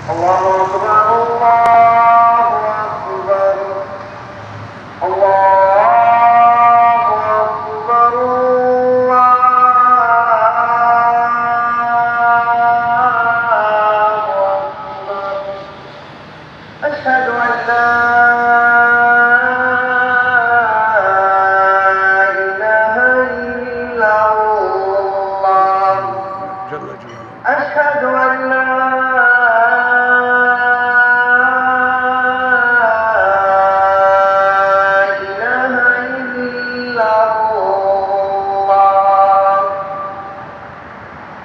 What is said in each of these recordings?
الله أكبر الله أكبر الله أكبر الله أكبر أشهد أن لا إله إلا الله جل جلاله. أشهد أن لا إله إلا الله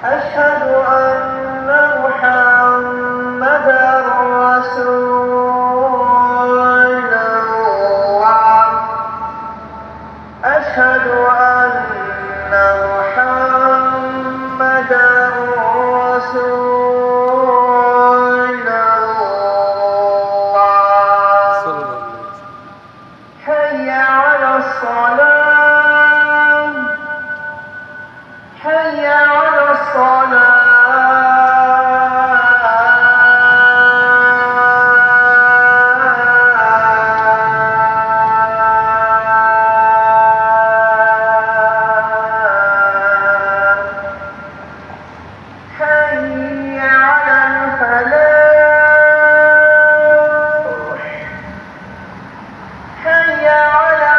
أشهد أن محمدا رسول الله أشهد أن محمدا رسول الله صلى الله عليه وسلم. حي على الصلاة حي على الصلاة حي على الفلاح حي على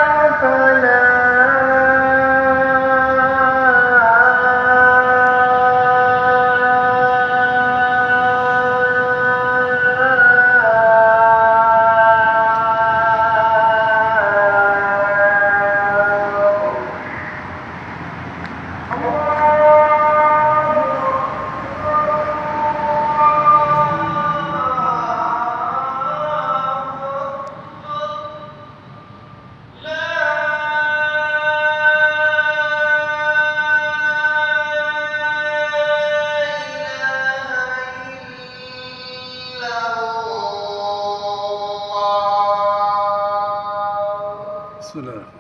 بسم الله الرحمن الرحيم.